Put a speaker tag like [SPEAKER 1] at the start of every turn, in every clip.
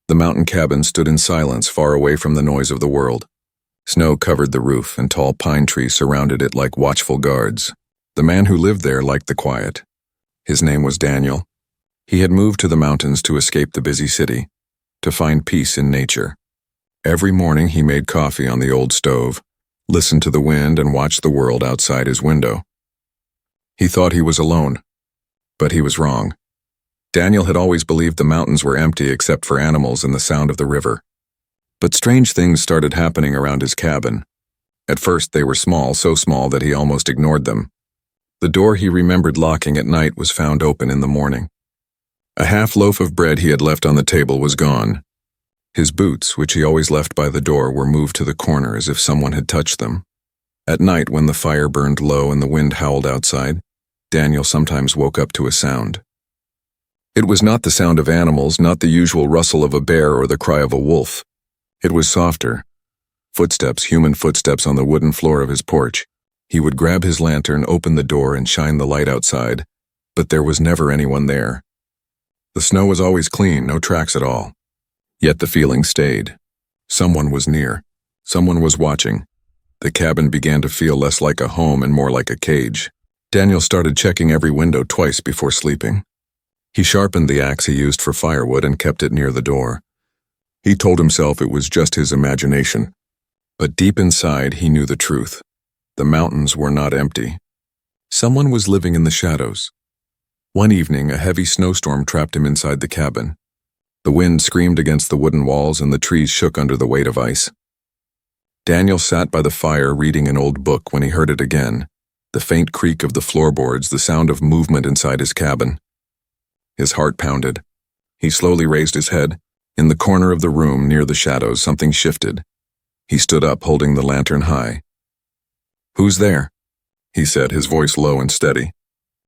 [SPEAKER 1] The mountain cabin stood in silence, far away from the noise of the world. Snow covered the roof, and tall pine trees surrounded it like watchful guards. The man who lived there liked the quiet. His name was Daniel. He had moved to the mountains to escape the busy city, to find peace in nature. Every morning he made coffee on the old stove, listened to the wind, and watched the world outside his window. He thought he was alone, but he was wrong. Daniel had always believed the mountains were empty except for animals and the sound of the river. But strange things started happening around his cabin. At first they were small, so small that he almost ignored them. The door he remembered locking at night was found open in the morning. A half loaf of bread he had left on the table was gone. His boots, which he always left by the door, were moved to the corner as if someone had touched them. At night, when the fire burned low and the wind howled outside, Daniel sometimes woke up to a sound. It was not the sound of animals, not the usual rustle of a bear or the cry of a wolf. It was softer. Footsteps, human footsteps on the wooden floor of his porch. He would grab his lantern, open the door, and shine the light outside, but there was never anyone there. The snow was always clean, no tracks at all. Yet the feeling stayed. Someone was near. Someone was watching. The cabin began to feel less like a home and more like a cage. Daniel started checking every window twice before sleeping. He sharpened the axe he used for firewood and kept it near the door. He told himself it was just his imagination. But deep inside, he knew the truth. The mountains were not empty. Someone was living in the shadows. One evening, a heavy snowstorm trapped him inside the cabin. The wind screamed against the wooden walls and the trees shook under the weight of ice. Daniel sat by the fire reading an old book when he heard it again, the faint creak of the floorboards, the sound of movement inside his cabin. His heart pounded. He slowly raised his head. In the corner of the room, near the shadows, something shifted. He stood up, holding the lantern high. "Who's there?" he said, his voice low and steady.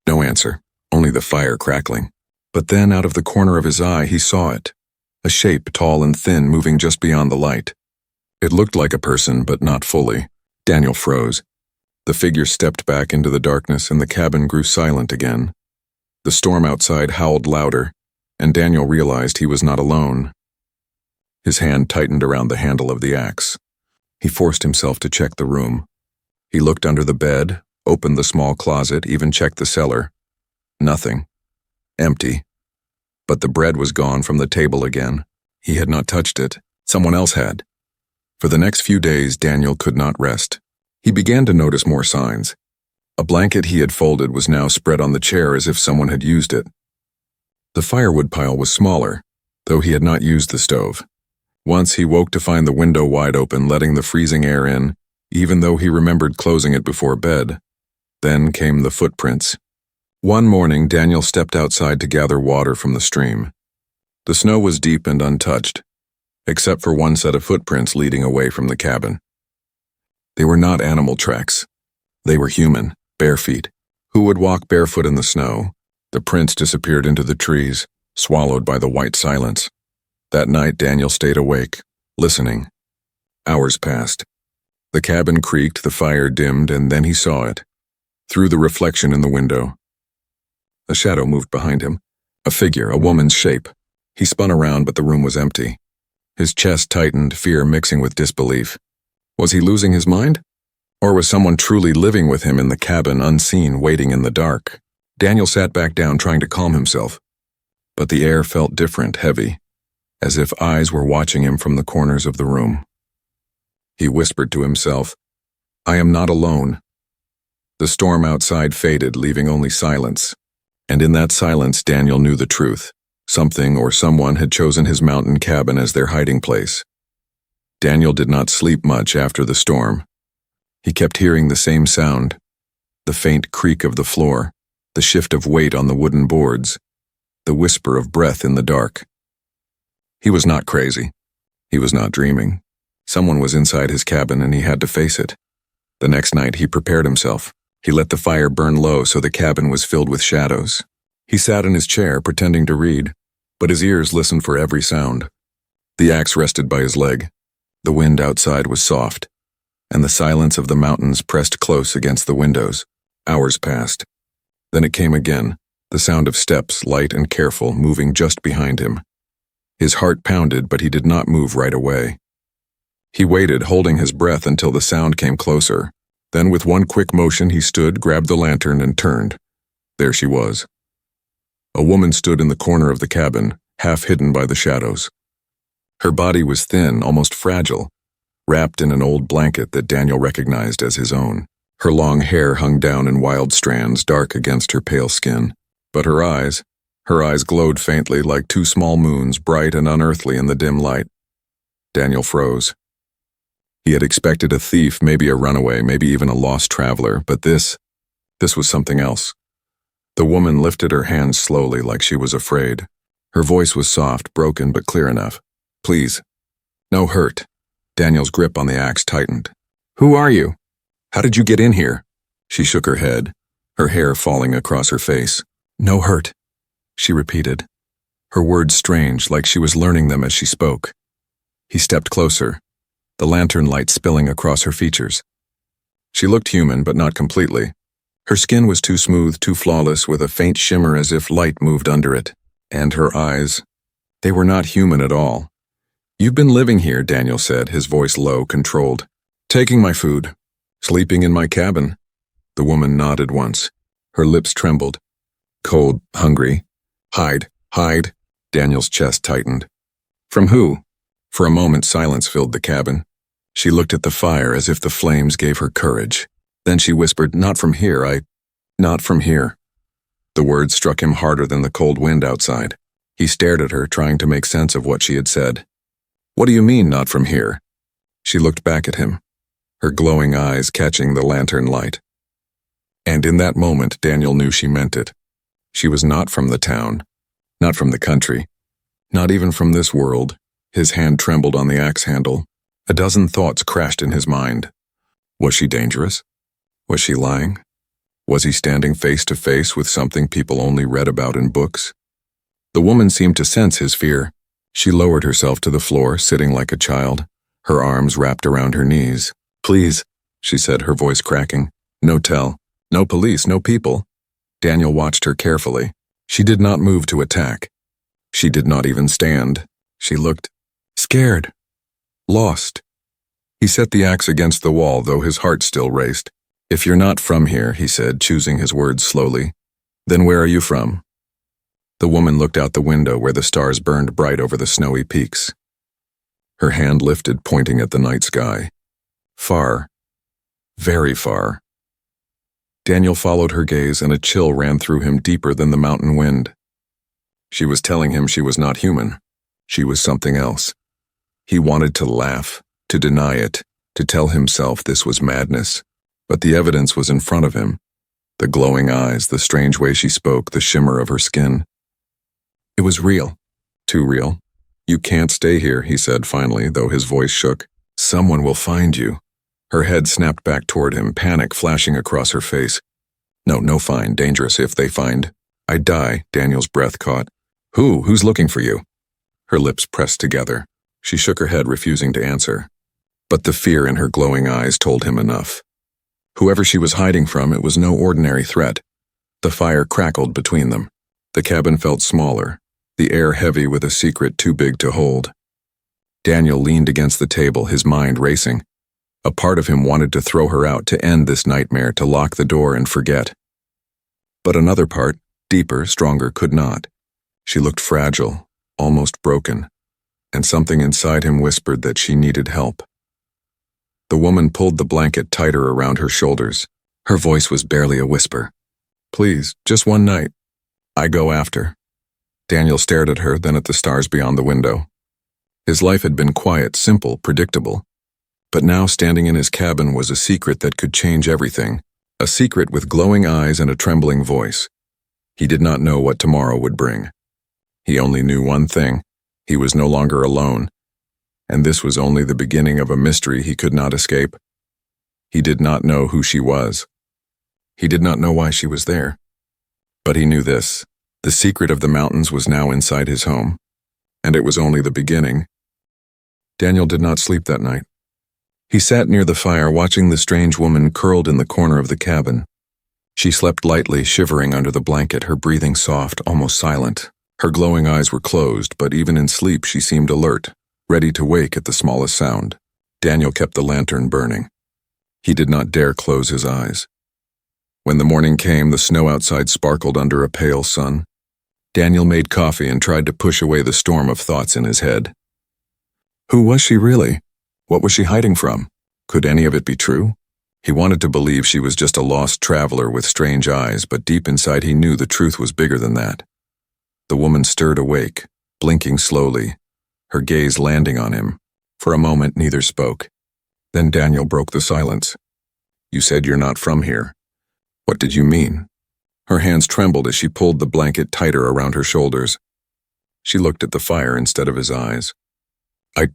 [SPEAKER 1] No answer, only the fire crackling. But then, out of the corner of his eye, he saw it. A shape, tall and thin, moving just beyond the light. It looked like a person, but not fully. Daniel froze. The figure stepped back into the darkness, and the cabin grew silent again. The storm outside howled louder, and Daniel realized he was not alone. His hand tightened around the handle of the axe. He forced himself to check the room. He looked under the bed, opened the small closet, even checked the cellar. Nothing. Empty. But the bread was gone from the table again. He had not touched it. Someone else had. For the next few days, Daniel could not rest. He began to notice more signs. A blanket he had folded was now spread on the chair as if someone had used it. The firewood pile was smaller, though he had not used the stove. Once he woke to find the window wide open, letting the freezing air in, even though he remembered closing it before bed. Then came the footprints. One morning, Daniel stepped outside to gather water from the stream. The snow was deep and untouched, except for one set of footprints leading away from the cabin. They were not animal tracks. They were human, bare feet. Who would walk barefoot in the snow? The prints disappeared into the trees, swallowed by the white silence. That night, Daniel stayed awake, listening. Hours passed. The cabin creaked, the fire dimmed, and then he saw it. Through the reflection in the window. A shadow moved behind him. A figure, a woman's shape. He spun around, but the room was empty. His chest tightened, fear mixing with disbelief. Was he losing his mind? Or was someone truly living with him in the cabin, unseen, waiting in the dark? Daniel sat back down, trying to calm himself. But the air felt different, heavy, as if eyes were watching him from the corners of the room. He whispered to himself, "I am not alone." The storm outside faded, leaving only silence. And in that silence, Daniel knew the truth. Something or someone had chosen his mountain cabin as their hiding place. Daniel did not sleep much after the storm. He kept hearing the same sound, the faint creak of the floor, the shift of weight on the wooden boards, the whisper of breath in the dark. He was not crazy. He was not dreaming. Someone was inside his cabin and he had to face it. The next night he prepared himself. He let the fire burn low so the cabin was filled with shadows. He sat in his chair pretending to read, but his ears listened for every sound. The axe rested by his leg. The wind outside was soft, and the silence of the mountains pressed close against the windows. Hours passed. Then it came again, the sound of steps, light and careful, moving just behind him. His heart pounded, but he did not move right away. He waited, holding his breath until the sound came closer. Then with one quick motion he stood, grabbed the lantern, and turned. There she was. A woman stood in the corner of the cabin, half hidden by the shadows. Her body was thin, almost fragile, wrapped in an old blanket that Daniel recognized as his own. Her long hair hung down in wild strands, dark against her pale skin. But her eyes glowed faintly like two small moons, bright and unearthly in the dim light. Daniel froze. He had expected a thief, maybe a runaway, maybe even a lost traveler, but this was something else. The woman lifted her hands slowly, like she was afraid. Her voice was soft, broken, but clear enough. Please. No hurt. Daniel's grip on the axe tightened. Who are you? How did you get in here? She shook her head, her hair falling across her face. No hurt, she repeated, her words strange, like she was learning them as she spoke. He stepped closer, the lantern light spilling across her features. She looked human, but not completely. Her skin was too smooth, too flawless, with a faint shimmer as if light moved under it. And her eyes, they were not human at all. You've been living here, Daniel said, his voice low, controlled. Taking my food, sleeping in my cabin. The woman nodded once. Her lips trembled. Cold, hungry. Hide, hide. Daniel's chest tightened. From who? For a moment, silence filled the cabin. She looked at the fire as if the flames gave her courage. Then she whispered, not from here, not from here. The words struck him harder than the cold wind outside. He stared at her, trying to make sense of what she had said. What do you mean, not from here? She looked back at him, her glowing eyes catching the lantern light. And in that moment, Daniel knew she meant it. She was not from the town, not from the country, not even from this world. His hand trembled on the axe handle. A dozen thoughts crashed in his mind. Was she dangerous? Was she lying? Was he standing face to face with something people only read about in books? The woman seemed to sense his fear. She lowered herself to the floor, sitting like a child, her arms wrapped around her knees. Please, she said, her voice cracking. No tell. No police, no people. Daniel watched her carefully. She did not move to attack. She did not even stand. She looked scared, lost. He set the axe against the wall, though his heart still raced. If you're not from here, he said, choosing his words slowly, then where are you from? The woman looked out the window where the stars burned bright over the snowy peaks. Her hand lifted, pointing at the night sky. Far, very far. Daniel followed her gaze, and a chill ran through him deeper than the mountain wind. She was telling him she was not human. She was something else. He wanted to laugh, to deny it, to tell himself this was madness. But the evidence was in front of him. The glowing eyes, the strange way she spoke, the shimmer of her skin. It was real. Too real. You can't stay here, he said finally, though his voice shook. Someone will find you. Her head snapped back toward him, panic flashing across her face. No fine, dangerous if they find. I'd die, Daniel's breath caught. Who's looking for you? Her lips pressed together. She shook her head, refusing to answer. But the fear in her glowing eyes told him enough. Whoever she was hiding from, it was no ordinary threat. The fire crackled between them. The cabin felt smaller, the air heavy with a secret too big to hold. Daniel leaned against the table, his mind racing. A part of him wanted to throw her out, to end this nightmare, to lock the door and forget. But another part, deeper, stronger, could not. She looked fragile, almost broken, and something inside him whispered that she needed help. The woman pulled the blanket tighter around her shoulders. Her voice was barely a whisper. Please, just one night. I go after. Daniel stared at her, then at the stars beyond the window. His life had been quiet, simple, predictable. But now standing in his cabin was a secret that could change everything. A secret with glowing eyes and a trembling voice. He did not know what tomorrow would bring. He only knew one thing. He was no longer alone. And this was only the beginning of a mystery he could not escape. He did not know who she was. He did not know why she was there. But he knew this. The secret of the mountains was now inside his home. And it was only the beginning. Daniel did not sleep that night. He sat near the fire, watching the strange woman curled in the corner of the cabin. She slept lightly, shivering under the blanket, her breathing soft, almost silent. Her glowing eyes were closed, but even in sleep she seemed alert, ready to wake at the smallest sound. Daniel kept the lantern burning. He did not dare close his eyes. When the morning came, the snow outside sparkled under a pale sun. Daniel made coffee and tried to push away the storm of thoughts in his head. Who was she really? What was she hiding from? Could any of it be true? He wanted to believe she was just a lost traveler with strange eyes, but deep inside he knew the truth was bigger than that. The woman stirred awake, blinking slowly, her gaze landing on him. For a moment, neither spoke. Then Daniel broke the silence. You said you're not from here. What did you mean? Her hands trembled as she pulled the blanket tighter around her shoulders. She looked at the fire instead of his eyes.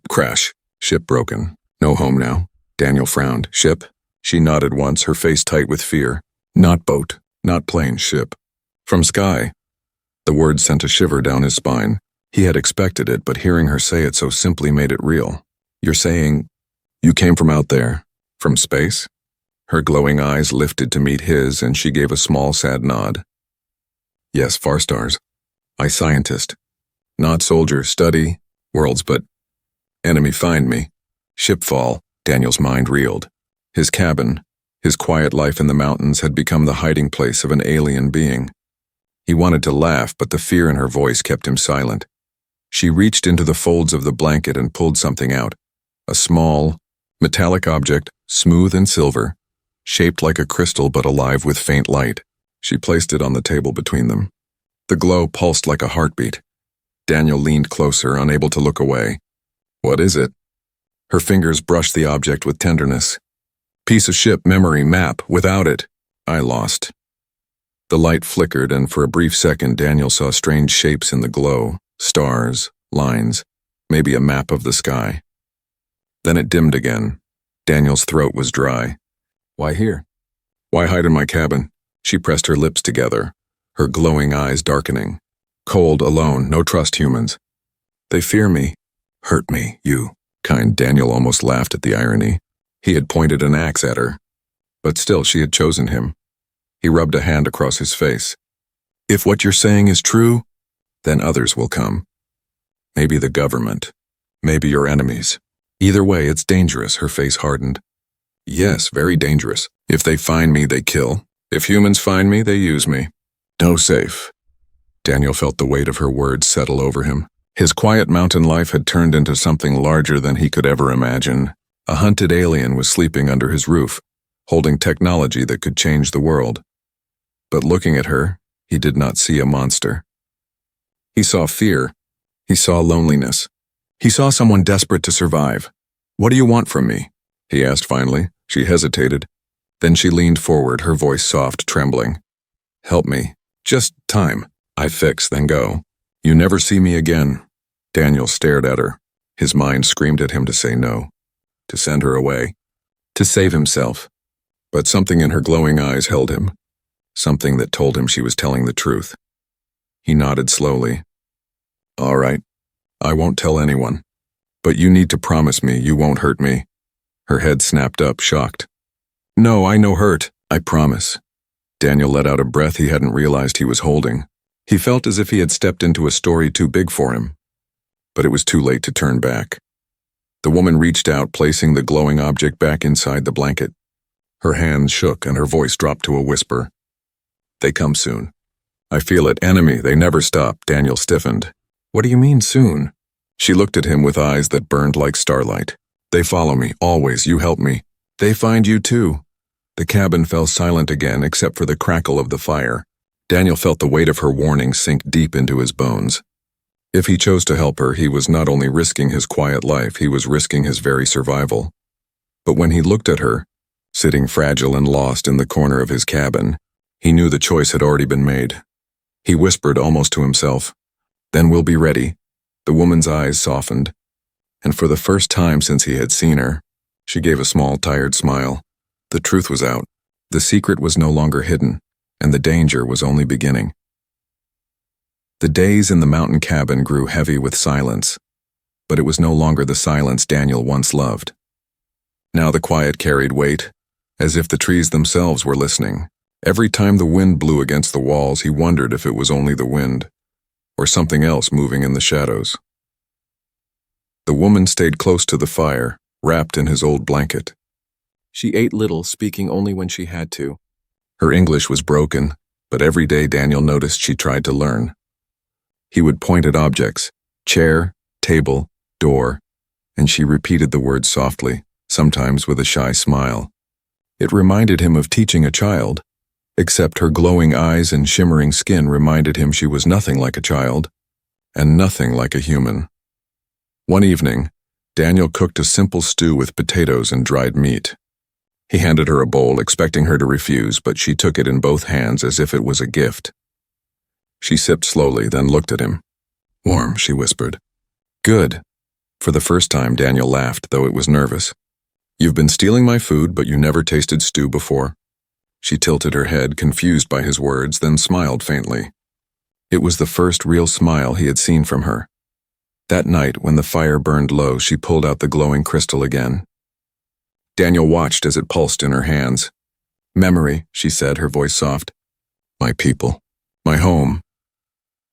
[SPEAKER 1] Crash. Ship broken. No home now. Daniel frowned. Ship? She nodded once, her face tight with fear. Not boat. Not plane. Ship. From sky. The word sent a shiver down his spine. He had expected it, but hearing her say it so simply made it real. You're saying, you came from out there? From space? Her glowing eyes lifted to meet his, and she gave a small, sad nod. Yes, far stars. I scientist. Not soldier, study, worlds, but enemy find me. Ship fall. Daniel's mind reeled. His cabin, his quiet life in the mountains had become the hiding place of an alien being. He wanted to laugh, but the fear in her voice kept him silent. She reached into the folds of the blanket and pulled something out. A small, metallic object, smooth and silver, shaped like a crystal but alive with faint light. She placed it on the table between them. The glow pulsed like a heartbeat. Daniel leaned closer, unable to look away. What is it? Her fingers brushed the object with tenderness. Piece of ship memory map. Without it, I lost. The light flickered, and for a brief second Daniel saw strange shapes in the glow, stars, lines, maybe a map of the sky. Then it dimmed again. Daniel's throat was dry. Why here? Why hide in my cabin? She pressed her lips together, her glowing eyes darkening. Cold, alone, no trust humans. They fear me. Hurt me, you. Kind Daniel almost laughed at the irony. He had pointed an axe at her. But still she had chosen him. He rubbed a hand across his face. If what you're saying is true, then others will come. Maybe the government. Maybe your enemies. Either way, it's dangerous, her face hardened. Yes, very dangerous. If they find me, they kill. If humans find me, they use me. No safe. Daniel felt the weight of her words settle over him. His quiet mountain life had turned into something larger than he could ever imagine. A hunted alien was sleeping under his roof, holding technology that could change the world. But looking at her, he did not see a monster. He saw fear. He saw loneliness. He saw someone desperate to survive. What do you want from me? He asked finally. She hesitated. Then she leaned forward, her voice soft, trembling. Help me. Just time. I fix, then go. You never see me again. Daniel stared at her. His mind screamed at him to say no, to send her away, to save himself. But something in her glowing eyes held him, something that told him she was telling the truth. He nodded slowly. All right, I won't tell anyone, but you need to promise me you won't hurt me. Her head snapped up, shocked. No, I know hurt, I promise. Daniel let out a breath he hadn't realized he was holding. He felt as if he had stepped into a story too big for him. But it was too late to turn back. The woman reached out, placing the glowing object back inside the blanket. Her hands shook and her voice dropped to a whisper. They come soon. I feel it. Enemy, they never stop. Daniel stiffened. What do you mean soon? She looked at him with eyes that burned like starlight. They follow me, always. You help me. They find you too. The cabin fell silent again except for the crackle of the fire. Daniel felt the weight of her warning sink deep into his bones. If he chose to help her, he was not only risking his quiet life, he was risking his very survival. But when he looked at her, sitting fragile and lost in the corner of his cabin, he knew the choice had already been made. He whispered almost to himself, Then we'll be ready. The woman's eyes softened, and for the first time since he had seen her, she gave a small, tired smile. The truth was out. The secret was no longer hidden, and the danger was only beginning. The days in the mountain cabin grew heavy with silence, but it was no longer the silence Daniel once loved. Now the quiet carried weight, as if the trees themselves were listening. Every time the wind blew against the walls, he wondered if it was only the wind, or something else moving in the shadows. The woman stayed close to the fire, wrapped in his old blanket. She ate little, speaking only when she had to. Her English was broken, but every day Daniel noticed she tried to learn. He would point at objects, chair, table, door, and she repeated the words softly, sometimes with a shy smile. It reminded him of teaching a child, except her glowing eyes and shimmering skin reminded him she was nothing like a child, and nothing like a human. One evening, Daniel cooked a simple stew with potatoes and dried meat. He handed her a bowl, expecting her to refuse, but she took it in both hands as if it was a gift. She sipped slowly, then looked at him. "Warm," she whispered. "Good." For the first time, Daniel laughed, though it was nervous. "You've been stealing my food, but you never tasted stew before." She tilted her head, confused by his words, then smiled faintly. It was the first real smile he had seen from her. That night, when the fire burned low, she pulled out the glowing crystal again. Daniel watched as it pulsed in her hands. "Memory," she said, her voice soft. "My people. My home."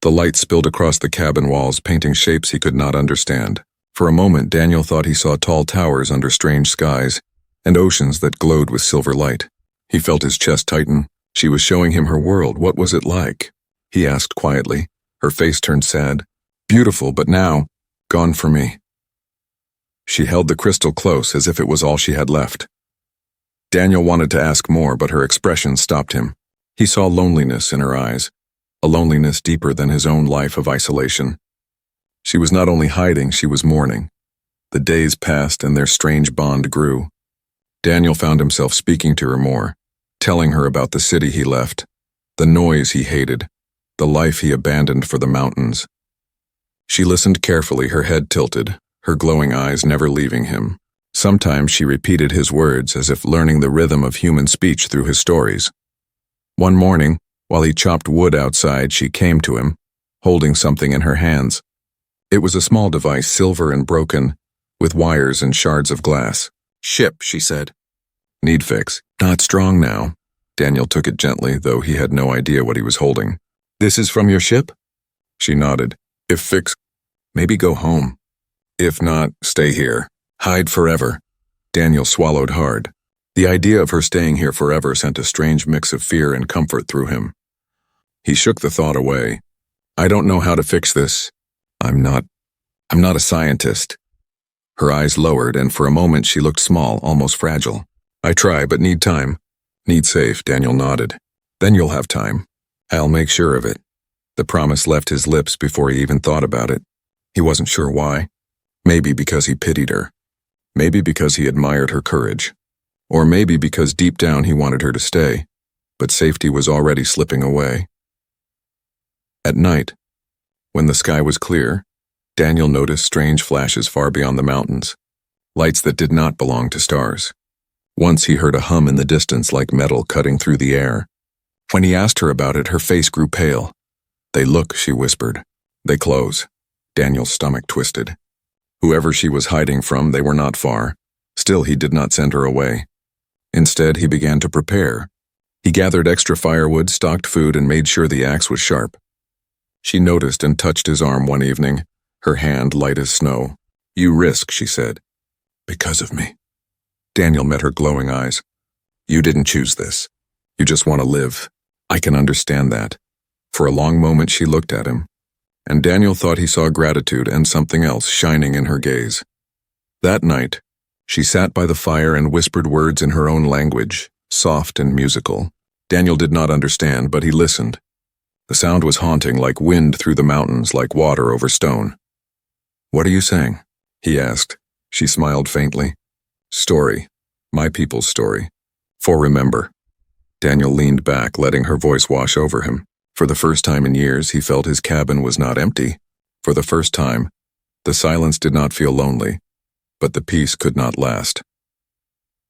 [SPEAKER 1] The light spilled across the cabin walls, painting shapes he could not understand. For a moment, Daniel thought he saw tall towers under strange skies, and oceans that glowed with silver light. He felt his chest tighten. She was showing him her world. What was it like? He asked quietly. Her face turned sad. "Beautiful, but now, gone for me." She held the crystal close as if it was all she had left. Daniel wanted to ask more, but her expression stopped him. He saw loneliness in her eyes, a loneliness deeper than his own life of isolation. She was not only hiding, she was mourning. The days passed and their strange bond grew. Daniel found himself speaking to her more, telling her about the city he left, the noise he hated, the life he abandoned for the mountains. She listened carefully, her head tilted, her glowing eyes never leaving him. Sometimes she repeated his words as if learning the rhythm of human speech through his stories. One morning, while he chopped wood outside, she came to him, holding something in her hands. It was a small device, silver and broken, with wires and shards of glass. "Ship," she said. "Need fix. Not strong now." Daniel took it gently, though he had no idea what he was holding. "This is from your ship?" She nodded. "If fix, maybe go home. If not, stay here. Hide forever." Daniel swallowed hard. The idea of her staying here forever sent a strange mix of fear and comfort through him. He shook the thought away. "I don't know how to fix this. I'm not a scientist." Her eyes lowered, and for a moment she looked small, almost fragile. "I try, but need time." "Need safe," Daniel nodded. "Then you'll have time. I'll make sure of it." The promise left his lips before he even thought about it. He wasn't sure why. Maybe because he pitied her. Maybe because he admired her courage. Or maybe because deep down he wanted her to stay, but safety was already slipping away. At night, when the sky was clear, Daniel noticed strange flashes far beyond the mountains, lights that did not belong to stars. Once he heard a hum in the distance like metal cutting through the air. When he asked her about it, her face grew pale. "They look," she whispered. "They close." Daniel's stomach twisted. Whoever she was hiding from, they were not far. Still, he did not send her away. Instead, he began to prepare. He gathered extra firewood, stocked food, and made sure the axe was sharp. She noticed and touched his arm one evening, her hand light as snow. "You risk," she said. "Because of me." Daniel met her glowing eyes. "You didn't choose this. You just want to live. I can understand that." For a long moment she looked at him, and Daniel thought he saw gratitude and something else shining in her gaze. That night, she sat by the fire and whispered words in her own language, soft and musical. Daniel did not understand, but he listened. The sound was haunting, like wind through the mountains, like water over stone. "What are you saying?" he asked. She smiled faintly. "Story. My people's story. For remember." Daniel leaned back, letting her voice wash over him. For the first time in years, he felt his cabin was not empty. For the first time, the silence did not feel lonely, but the peace could not last.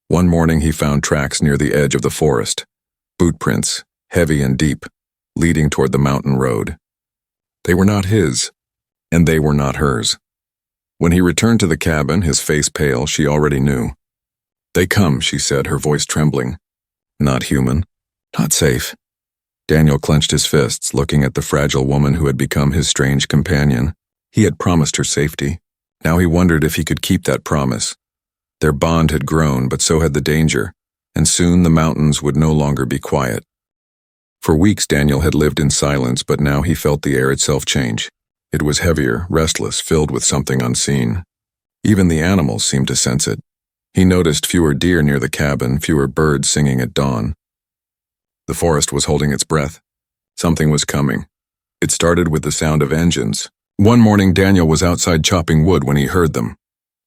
[SPEAKER 1] One morning he found tracks near the edge of the forest, boot prints, heavy and deep, leading toward the mountain road. They were not his, and they were not hers. When he returned to the cabin, his face pale, she already knew. "They come," she said, her voice trembling. "Not human, not safe." Daniel clenched his fists, looking at the fragile woman who had become his strange companion. He had promised her safety. Now he wondered if he could keep that promise. Their bond had grown, but so had the danger, and soon the mountains would no longer be quiet. For weeks Daniel had lived in silence, but now he felt the air itself change. It was heavier, restless, filled with something unseen. Even the animals seemed to sense it. He noticed fewer deer near the cabin, fewer birds singing at dawn. The forest was holding its breath. Something was coming. It started with the sound of engines. One morning Daniel was outside chopping wood when he heard them.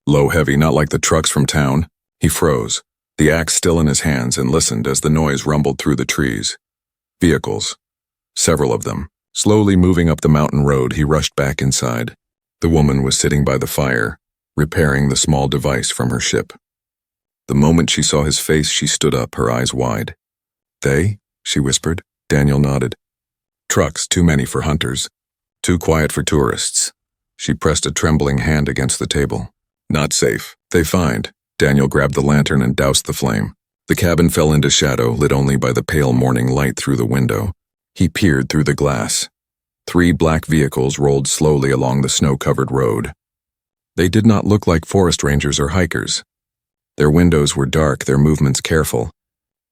[SPEAKER 1] Low, heavy, not like the trucks from town. He froze, the axe still in his hands, and listened as the noise rumbled through the trees. Vehicles. Several of them. Slowly moving up the mountain road, he rushed back inside. The woman was sitting by the fire, repairing the small device from her ship. The moment she saw his face, she stood up, her eyes wide. "They?" she whispered. Daniel nodded. "Trucks, too many for hunters. Too quiet for tourists." She pressed a trembling hand against the table. "Not safe. They find." Daniel grabbed the lantern and doused the flame. The cabin fell into shadow, lit only by the pale morning light through the window. He peered through the glass. 3 black vehicles rolled slowly along the snow-covered road. They did not look like forest rangers or hikers. Their windows were dark, their movements careful.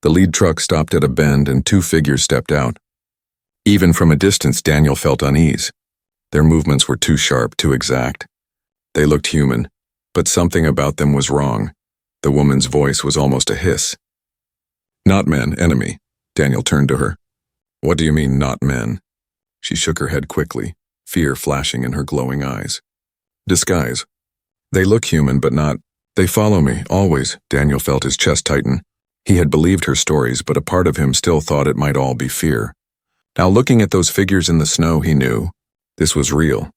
[SPEAKER 1] The lead truck stopped at a bend and 2 figures stepped out. Even from a distance, Daniel felt unease. Their movements were too sharp, too exact. They looked human, but something about them was wrong. The woman's voice was almost a hiss. "Not men, enemy." Daniel turned to her. "What do you mean, not men?" She shook her head quickly, fear flashing in her glowing eyes. "Disguise. They look human, but not. They follow me, always." Daniel felt his chest tighten. He had believed her stories, but a part of him still thought it might all be fear. Now looking at those figures in the snow, he knew this was real.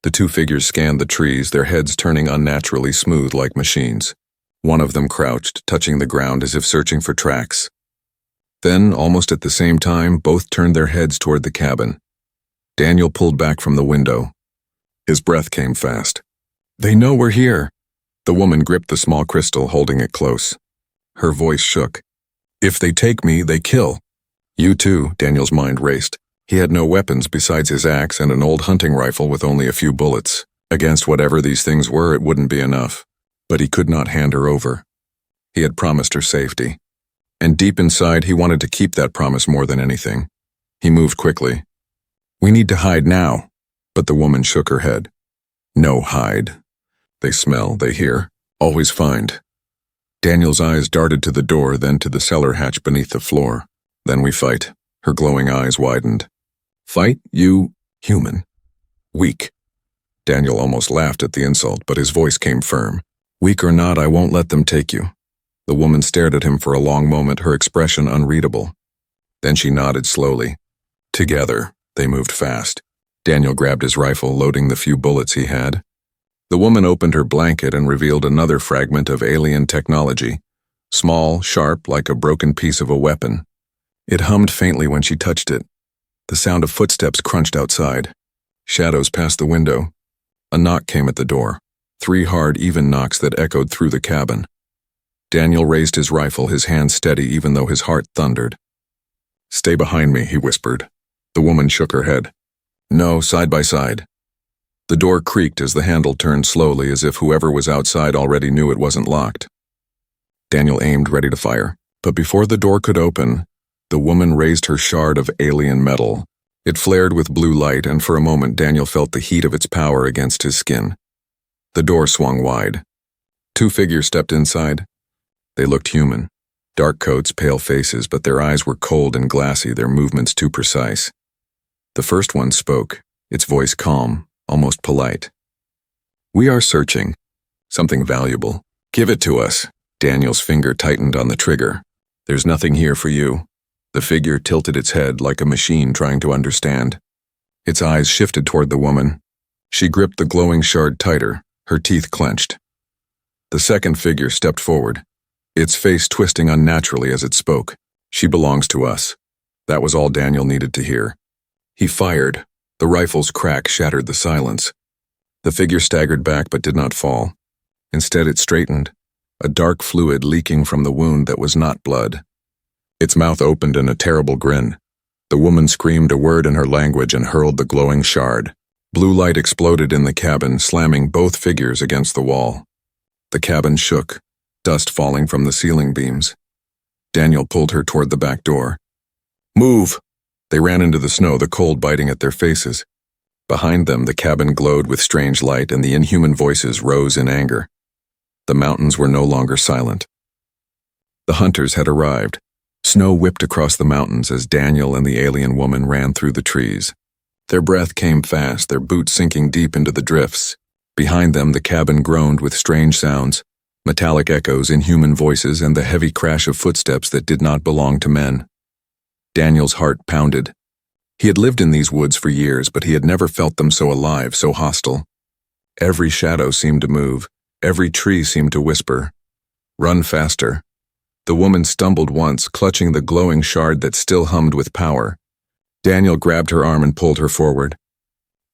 [SPEAKER 1] The 2 figures scanned the trees, their heads turning unnaturally smooth like machines. One of them crouched, touching the ground as if searching for tracks. Then, almost at the same time, both turned their heads toward the cabin. Daniel pulled back from the window. His breath came fast. "They know we're here." The woman gripped the small crystal, holding it close. Her voice shook. "If they take me, they kill." "You too," Daniel's mind raced. He had no weapons besides his axe and an old hunting rifle with only a few bullets. Against whatever these things were, it wouldn't be enough. But he could not hand her over. He had promised her safety. And deep inside, he wanted to keep that promise more than anything. He moved quickly. "We need to hide now." But the woman shook her head. "No hide. They smell, they hear, always find." Daniel's eyes darted to the door, then to the cellar hatch beneath the floor. "Then we fight." Her glowing eyes widened. "Fight? You? Human. Weak." Daniel almost laughed at the insult, but his voice came firm. "Weak or not, I won't let them take you." The woman stared at him for a long moment, her expression unreadable. Then she nodded slowly. Together, they moved fast. Daniel grabbed his rifle, loading the few bullets he had. The woman opened her blanket and revealed another fragment of alien technology, small, sharp, like a broken piece of a weapon. It hummed faintly when she touched it. The sound of footsteps crunched outside. Shadows passed the window. A knock came at the door. 3 hard, even knocks that echoed through the cabin. Daniel raised his rifle, his hand steady even though his heart thundered. "Stay behind me," he whispered. The woman shook her head. "No, side by side." The door creaked as the handle turned slowly, as if whoever was outside already knew it wasn't locked. Daniel aimed, ready to fire. But before the door could open, the woman raised her shard of alien metal. It flared with blue light, and for a moment Daniel felt the heat of its power against his skin. The door swung wide. 2 figures stepped inside. They looked human. Dark coats, pale faces, but their eyes were cold and glassy, their movements too precise. The first one spoke, its voice calm, almost polite. "We are searching. Something valuable. Give it to us." Daniel's finger tightened on the trigger. "There's nothing here for you." The figure tilted its head like a machine trying to understand. Its eyes shifted toward the woman. She gripped the glowing shard tighter, her teeth clenched. The second figure stepped forward, its face twisting unnaturally as it spoke. "She belongs to us." That was all Daniel needed to hear. He fired. The rifle's crack shattered the silence. The figure staggered back but did not fall. Instead it straightened, a dark fluid leaking from the wound that was not blood. Its mouth opened in a terrible grin. The woman screamed a word in her language and hurled the glowing shard. Blue light exploded in the cabin, slamming both figures against the wall. The cabin shook, dust falling from the ceiling beams. Daniel pulled her toward the back door. "Move!" They ran into the snow, the cold biting at their faces. Behind them, the cabin glowed with strange light, and the inhuman voices rose in anger. The mountains were no longer silent. The hunters had arrived. Snow whipped across the mountains as Daniel and the alien woman ran through the trees. Their breath came fast, their boots sinking deep into the drifts. Behind them, the cabin groaned with strange sounds, metallic echoes, inhuman voices, and the heavy crash of footsteps that did not belong to men. Daniel's heart pounded. He had lived in these woods for years, but he had never felt them so alive, so hostile. Every shadow seemed to move. Every tree seemed to whisper, "Run faster." The woman stumbled once, clutching the glowing shard that still hummed with power. Daniel grabbed her arm and pulled her forward.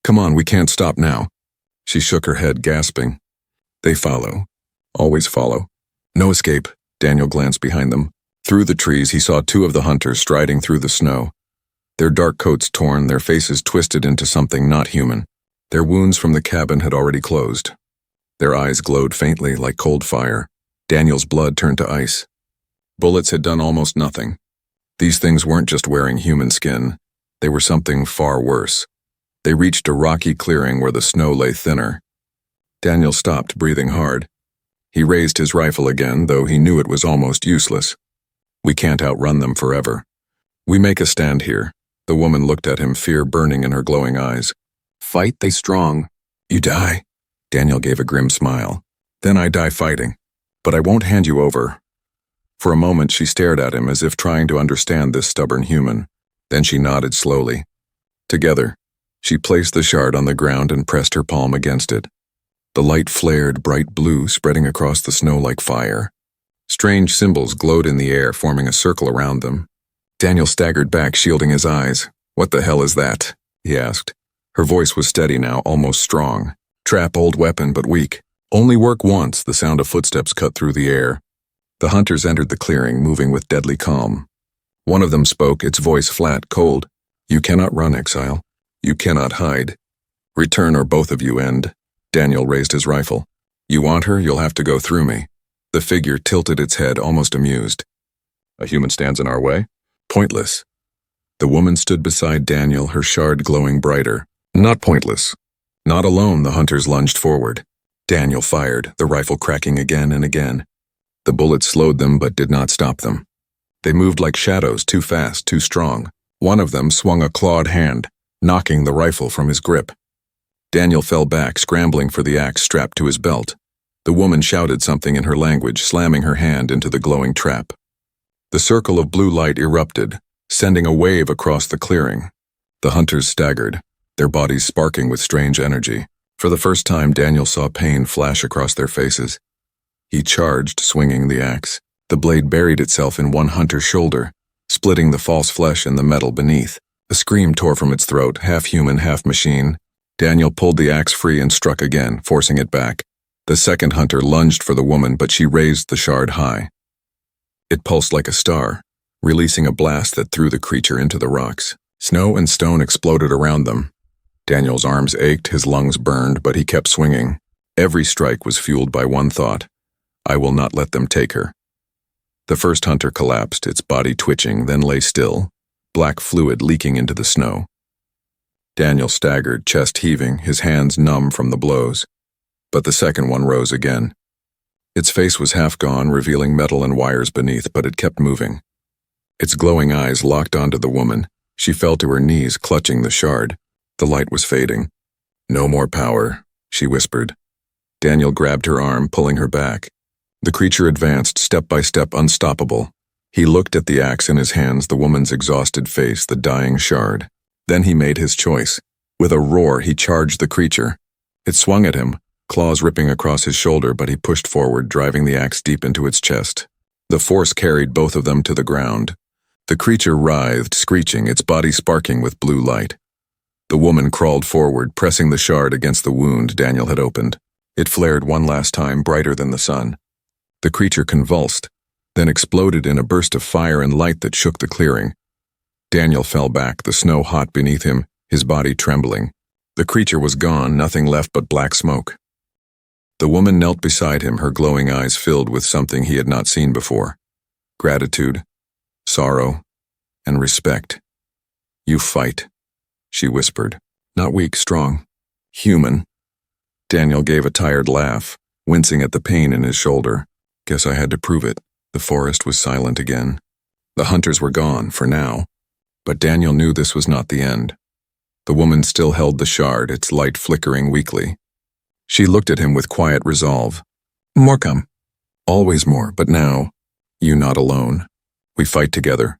[SPEAKER 1] "Come on, we can't stop now." She shook her head, gasping. They follow. Always follow. No escape. Daniel glanced behind them. Through the trees, he saw two of the hunters striding through the snow. Their dark coats torn, their faces twisted into something not human. Their wounds from the cabin had already closed. Their eyes glowed faintly like cold fire. Daniel's blood turned to ice. Bullets had done almost nothing. These things weren't just wearing human skin. They were something far worse. They reached a rocky clearing where the snow lay thinner. Daniel stopped, breathing hard. He raised his rifle again, though he knew it was almost useless. "We can't outrun them forever. We make a stand here." The woman looked at him, fear burning in her glowing eyes. "Fight, they strong. You die." Daniel gave a grim smile. "Then I die fighting. But I won't hand you over." For a moment she stared at him as if trying to understand this stubborn human. Then she nodded slowly. Together, she placed the shard on the ground and pressed her palm against it. The light flared bright blue, spreading across the snow like fire. Strange symbols glowed in the air, forming a circle around them. Daniel staggered back, shielding his eyes. "What the hell is that?" he asked. Her voice was steady now, almost strong. "Trap, old weapon, but weak. Only work once." The sound of footsteps cut through the air. The hunters entered the clearing, moving with deadly calm. One of them spoke, its voice flat, cold. "You cannot run, exile. You cannot hide. Return or both of you end." Daniel raised his rifle. "You want her? You'll have to go through me." The figure tilted its head, almost amused. "A human stands in our way? Pointless." The woman stood beside Daniel, her shard glowing brighter. "Not pointless." Not alone, the hunters lunged forward. Daniel fired, the rifle cracking again and again. The bullets slowed them but did not stop them. They moved like shadows, too fast, too strong. One of them swung a clawed hand, knocking the rifle from his grip. Daniel fell back, scrambling for the axe strapped to his belt. The woman shouted something in her language, slamming her hand into the glowing trap. The circle of blue light erupted, sending a wave across the clearing. The hunters staggered, their bodies sparking with strange energy. For the first time, Daniel saw pain flash across their faces. He charged, swinging the axe. The blade buried itself in one hunter's shoulder, splitting the false flesh and the metal beneath. A scream tore from its throat, half human, half machine. Daniel pulled the axe free and struck again, forcing it back. The second hunter lunged for the woman, but she raised the shard high. It pulsed like a star, releasing a blast that threw the creature into the rocks. Snow and stone exploded around them. Daniel's arms ached, his lungs burned, but he kept swinging. Every strike was fueled by one thought: "I will not let them take her." The first hunter collapsed, its body twitching, then lay still, black fluid leaking into the snow. Daniel staggered, chest heaving, his hands numb from the blows. But the second one rose again. Its face was half gone, revealing metal and wires beneath, but it kept moving. Its glowing eyes locked onto the woman. She fell to her knees, clutching the shard. The light was fading. "No more power," she whispered. Daniel grabbed her arm, pulling her back. The creature advanced, step by step, unstoppable. He looked at the axe in his hands, the woman's exhausted face, the dying shard. Then he made his choice. With a roar, he charged the creature. It swung at him, claws ripping across his shoulder, but he pushed forward, driving the axe deep into its chest. The force carried both of them to the ground. The creature writhed, screeching, its body sparking with blue light. The woman crawled forward, pressing the shard against the wound Daniel had opened. It flared one last time, brighter than the sun. The creature convulsed, then exploded in a burst of fire and light that shook the clearing. Daniel fell back, the snow hot beneath him, his body trembling. The creature was gone, nothing left but black smoke. The woman knelt beside him, her glowing eyes filled with something he had not seen before. Gratitude, sorrow, and respect. "You fight," she whispered. "Not weak, strong. Human." Daniel gave a tired laugh, wincing at the pain in his shoulder. "Guess I had to prove it." The forest was silent again. The hunters were gone, for now. But Daniel knew this was not the end. The woman still held the shard, its light flickering weakly. She looked at him with quiet resolve. "More come. Always more, but now, you not alone. We fight together."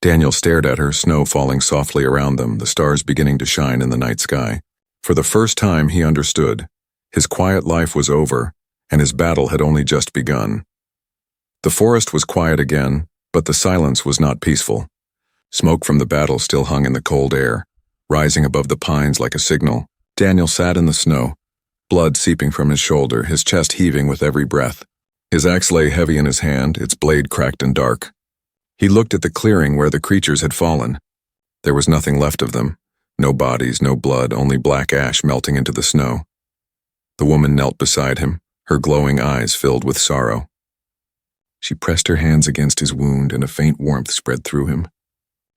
[SPEAKER 1] Daniel stared at her, snow falling softly around them, the stars beginning to shine in the night sky. For the first time he understood. His quiet life was over, and his battle had only just begun. The forest was quiet again, but the silence was not peaceful. Smoke from the battle still hung in the cold air, rising above the pines like a signal. Daniel sat in the snow, blood seeping from his shoulder, his chest heaving with every breath. His axe lay heavy in his hand, its blade cracked and dark. He looked at the clearing where the creatures had fallen. There was nothing left of them. No bodies, no blood, only black ash melting into the snow. The woman knelt beside him, her glowing eyes filled with sorrow. She pressed her hands against his wound, and a faint warmth spread through him.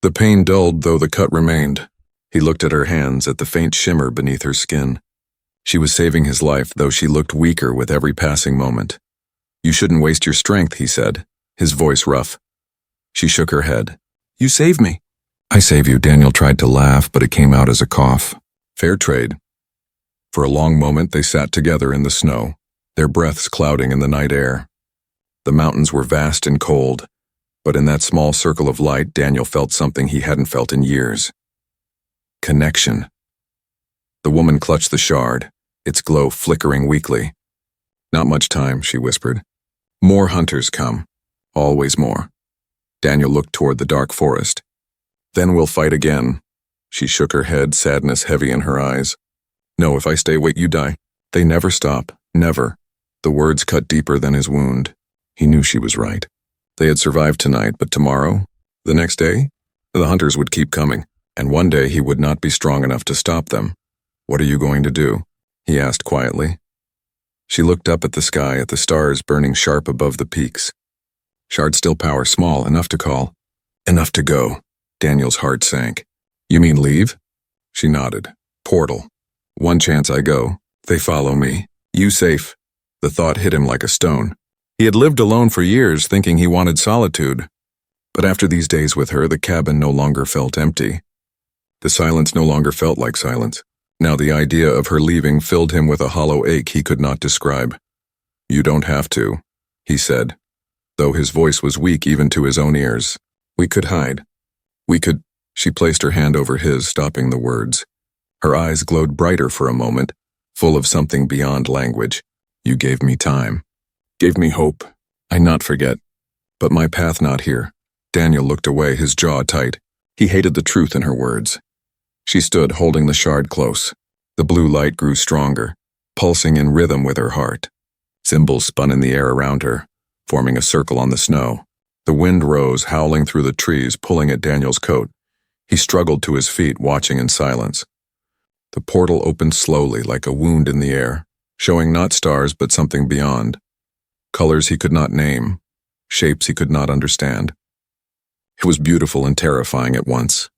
[SPEAKER 1] The pain dulled, though the cut remained. He looked at her hands, at the faint shimmer beneath her skin. She was saving his life, though she looked weaker with every passing moment. "You shouldn't waste your strength," he said, his voice rough. She shook her head. "You saved me." "I save you," Daniel tried to laugh, but it came out as a cough. "Fair trade." For a long moment they sat together in the snow, their breaths clouding in the night air. The mountains were vast and cold, but in that small circle of light, Daniel felt something he hadn't felt in years. Connection. The woman clutched the shard, its glow flickering weakly. "Not much time," she whispered. "More hunters come. Always more." Daniel looked toward the dark forest. "Then we'll fight again." She shook her head, sadness heavy in her eyes. "No, if I stay awake, you die. They never stop, never." The words cut deeper than his wound. He knew she was right. They had survived tonight, but tomorrow, the next day, the hunters would keep coming, and one day he would not be strong enough to stop them. "What are you going to do?" he asked quietly. She looked up at the sky, at the stars burning sharp above the peaks. Shard still power, small, enough to call. Enough to go. Daniel's heart sank. "You mean leave?" She nodded. "Portal. One chance I go. They follow me. You safe." The thought hit him like a stone. He had lived alone for years, thinking he wanted solitude. But after these days with her, the cabin no longer felt empty. The silence no longer felt like silence. Now the idea of her leaving filled him with a hollow ache he could not describe. "You don't have to," he said, though his voice was weak even to his own ears. "We could hide. We could—" She placed her hand over his, stopping the words. Her eyes glowed brighter for a moment, full of something beyond language. "You gave me time. Gave me hope. I not forget. But my path not here." Daniel looked away, his jaw tight. He hated the truth in her words. She stood, holding the shard close. The blue light grew stronger, pulsing in rhythm with her heart. Symbols spun in the air around her, forming a circle on the snow. The wind rose, howling through the trees, pulling at Daniel's coat. He struggled to his feet, watching in silence. The portal opened slowly, like a wound in the air, showing not stars but something beyond. Colors he could not name, shapes he could not understand. It was beautiful and terrifying at once.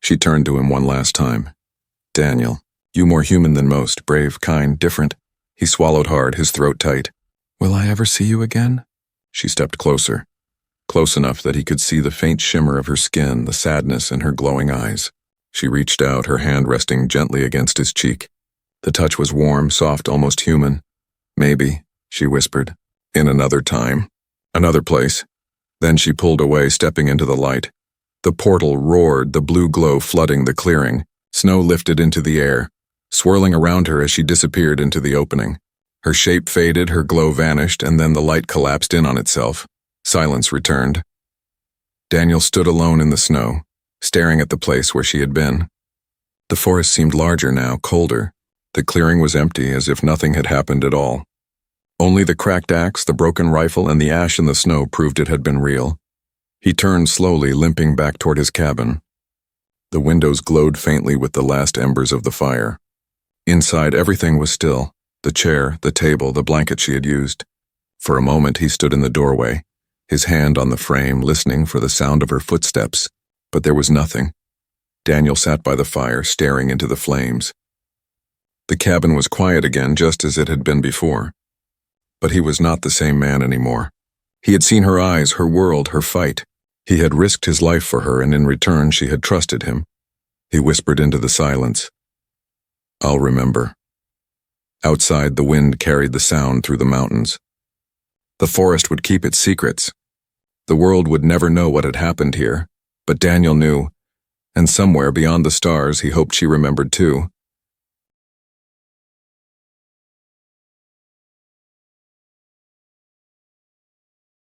[SPEAKER 1] She turned to him one last time. "Daniel, you more human than most, brave, kind, different." He swallowed hard, his throat tight. "Will I ever see you again?" She stepped closer, close enough that he could see the faint shimmer of her skin, the sadness in her glowing eyes. She reached out, her hand resting gently against his cheek. The touch was warm, soft, almost human. "Maybe," she whispered. "In another time. Another place." Then she pulled away, stepping into the light. The portal roared, the blue glow flooding the clearing. Snow lifted into the air, swirling around her as she disappeared into the opening. Her shape faded, her glow vanished, and then the light collapsed in on itself. Silence returned. Daniel stood alone in the snow, staring at the place where she had been. The forest seemed larger now, colder. The clearing was empty, as if nothing had happened at all. Only the cracked axe, the broken rifle, and the ash in the snow proved it had been real. He turned slowly, limping back toward his cabin. The windows glowed faintly with the last embers of the fire. Inside, everything was still. The chair, the table, the blanket she had used. For a moment, he stood in the doorway, his hand on the frame, listening for the sound of her footsteps. But there was nothing. Daniel sat by the fire, staring into the flames. The cabin was quiet again, just as it had been before. But he was not the same man anymore. He had seen her eyes, her world, her fight. He had risked his life for her, and in return she had trusted him. He whispered into the silence, "I'll remember." Outside, the wind carried the sound through the mountains. The forest would keep its secrets. The world would never know what had happened here, but Daniel knew, and somewhere beyond the stars he hoped she remembered too.